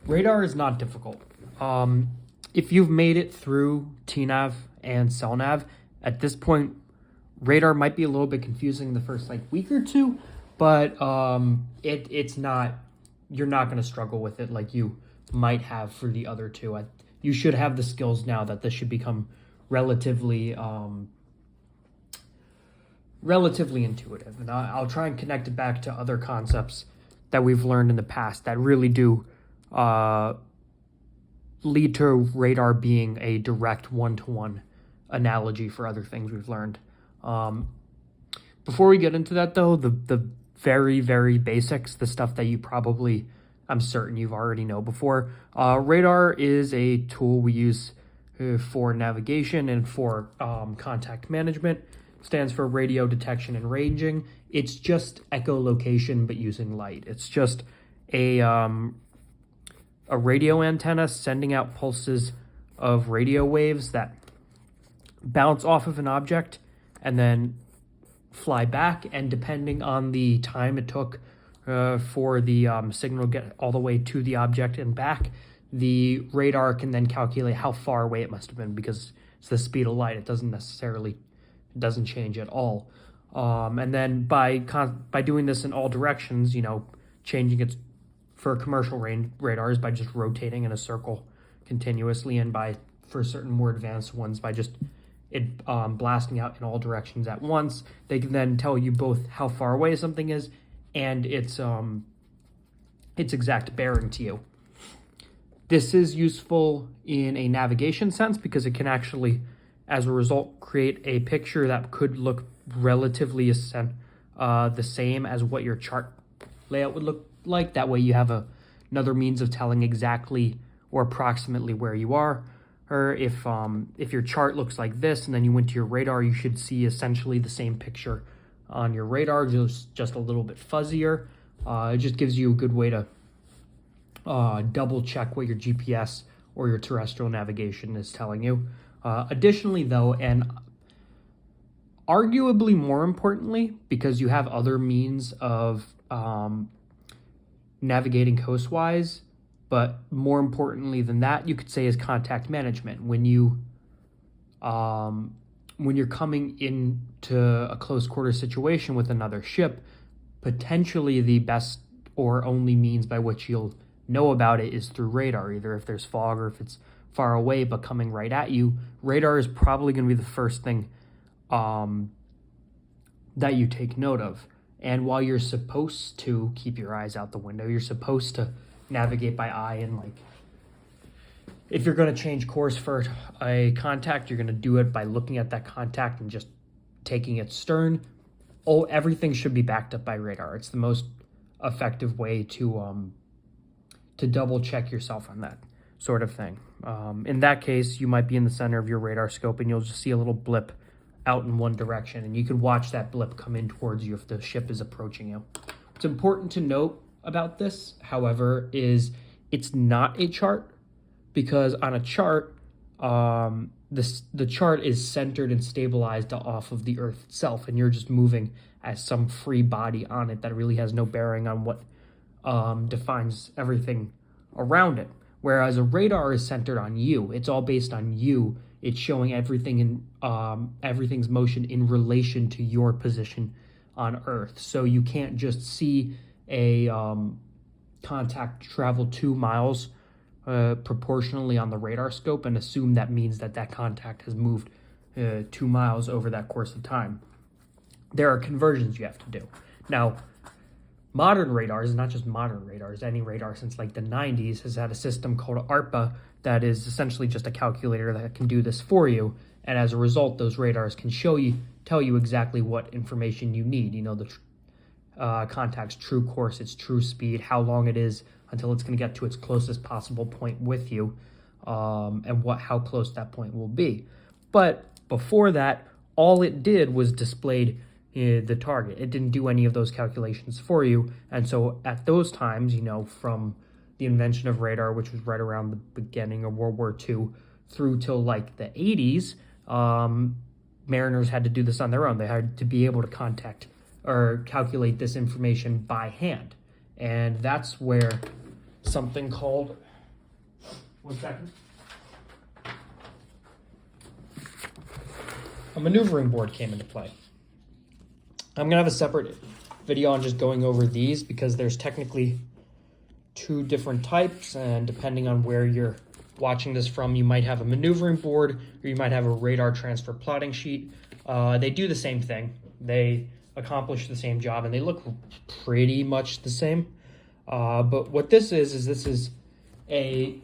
Radar is not difficult. If you've made it through TNAV and CellNav, at this point, radar might be a little bit confusing the first week or two, but it's not. You're not going to struggle with it like you might have for the other two. You should have the skills now that this should become relatively intuitive. And I'll try and connect it back to other concepts that we've learned in the past that really do lead to radar being a direct one-to-one analogy for other things we've learned. Before we get into that, though, the very, very basics, the stuff that I'm certain you've already know before. Radar is a tool we use for navigation and for contact management. It stands for radio detection and ranging. It's just echolocation, but using light. It's just a radio antenna sending out pulses of radio waves that bounce off of an object and then fly back. And depending on the time it took for the signal to get all the way to the object and back, the radar can then calculate how far away it must have been, because it's the speed of light. It doesn't change at all. And then by doing this in all directions, changing it for commercial radars by just rotating in a circle continuously, and for certain more advanced ones by just blasting out in all directions at once, they can then tell you both how far away something is and its exact bearing to you. This is useful in a navigation sense because it can actually, as a result, create a picture that could look relatively the same as what your chart layout would look like. That way you have another means of telling exactly or approximately where you are. Or if your chart looks like this and then you went to your radar, you should see essentially the same picture on your radar, just a little bit fuzzier. It just gives you a good way to double check what your GPS or your terrestrial navigation is telling you. Additionally, though, and arguably more importantly, because you have other means of navigating coastwise, but more importantly than that, you could say is contact management. When you're coming into a close quarter situation with another ship, potentially the best or only means by which you'll know about it is through radar, either if there's fog or if it's far away but coming right at you. Radar is probably going to be the first thing that you take note of. And while you're supposed to keep your eyes out the window, you're supposed to navigate by eye, and if you're going to change course for a contact, you're going to do it by looking at that contact and just taking its stern. Everything should be backed up by radar. It's the most effective way to double check yourself on that sort of thing. In that case, you might be in the center of your radar scope and you'll just see a little blip out in one direction, and you could watch that blip come in towards you if the ship is approaching you. What's important to note about this, however, is it's not a chart, because on a chart, the chart is centered and stabilized off of the Earth itself, and you're just moving as some free body on it that really has no bearing on what defines everything around it. Whereas a radar is centered on you. It's all based on you. It's showing everything in everything's motion in relation to your position on Earth. So you can't just see a contact travel 2 miles proportionally on the radar scope and assume that means that contact has moved 2 miles over that course of time. There are conversions you have to do. Now, modern radars, not just modern radars, any radar since the 90s has had a system called ARPA that is essentially just a calculator that can do this for you. And as a result, those radars can tell you exactly what information you need. The contact's true course, its true speed, how long it is until it's going to get to its closest possible point with you, and how close that point will be. But before that, all it did was displayed the target. It didn't do any of those calculations for you. And so at those times, from the invention of radar, which was right around the beginning of World War II through till the 80s, mariners had to do this on their own. They had to be able to contact or calculate this information by hand. And that's where something called 1 second. A maneuvering board came into play. I'm gonna have a separate video on just going over these because there's technically 2 different types, and depending on where you're watching this from, you might have a maneuvering board or you might have a radar transfer plotting sheet. They do the same thing. They accomplish the same job and they look pretty much the same. But what this is this is a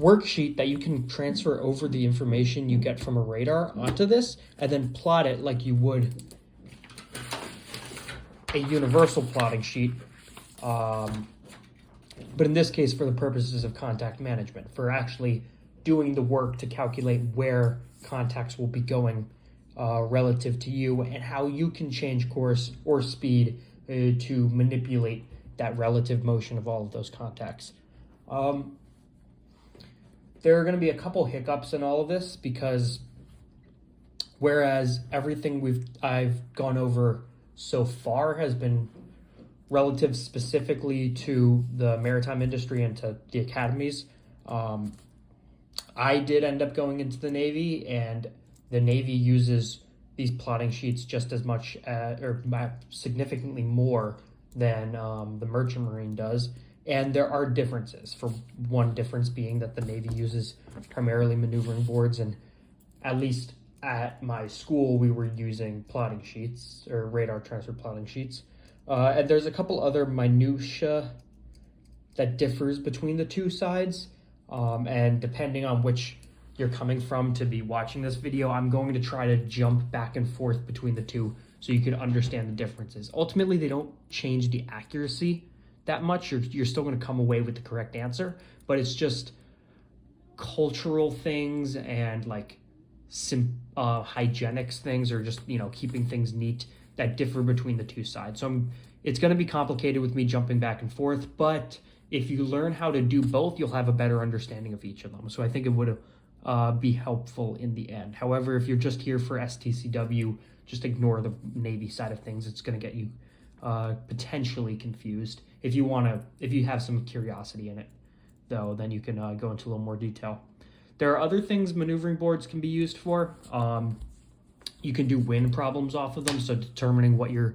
worksheet that you can transfer over the information you get from a radar onto this and then plot it like you would a universal plotting sheet. But in this case, for the purposes of contact management, for actually doing the work to calculate where contacts will be going relative to you and how you can change course or speed to manipulate that relative motion of all of those contacts. There are going to be a couple hiccups in all of this because whereas everything I've gone over so far has been relative specifically to the maritime industry and to the academies, I did end up going into the Navy, and the Navy uses these plotting sheets just as much or significantly more than the Merchant Marine does. And there are differences. For one difference being that the Navy uses primarily maneuvering boards, and at least at my school we were using plotting sheets or radar transfer plotting sheets. And there's a couple other minutia that differs between the 2 sides. And depending on which you're coming from to be watching this video, I'm going to try to jump back and forth between the 2 so you can understand the differences. Ultimately, they don't change the accuracy that much. You're still going to come away with the correct answer, but it's just cultural things and like hygienics things, or just, keeping things neat, that differ between the 2 sides. So it's going to be complicated with me jumping back and forth, but if you learn how to do both, you'll have a better understanding of each of them. So I think it would be helpful in the end. However, if you're just here for STCW, just ignore the Navy side of things. It's going to get you potentially confused. If you have some curiosity in it, though, then you can go into a little more detail. There are other things maneuvering boards can be used for. You can do wind problems off of them, so determining what your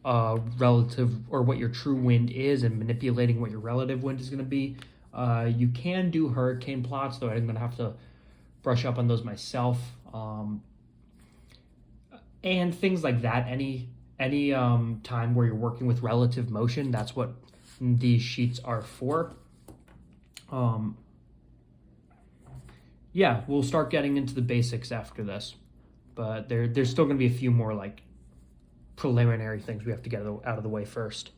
relative or what your true wind is and manipulating what your relative wind is going to be. You can do hurricane plots, though I'm going to have to brush up on those myself. And things like that. Any time where you're working with relative motion, that's what these sheets are for. Yeah, we'll start getting into the basics after this, but there's still going to be a few more like preliminary things we have to get out of the way first.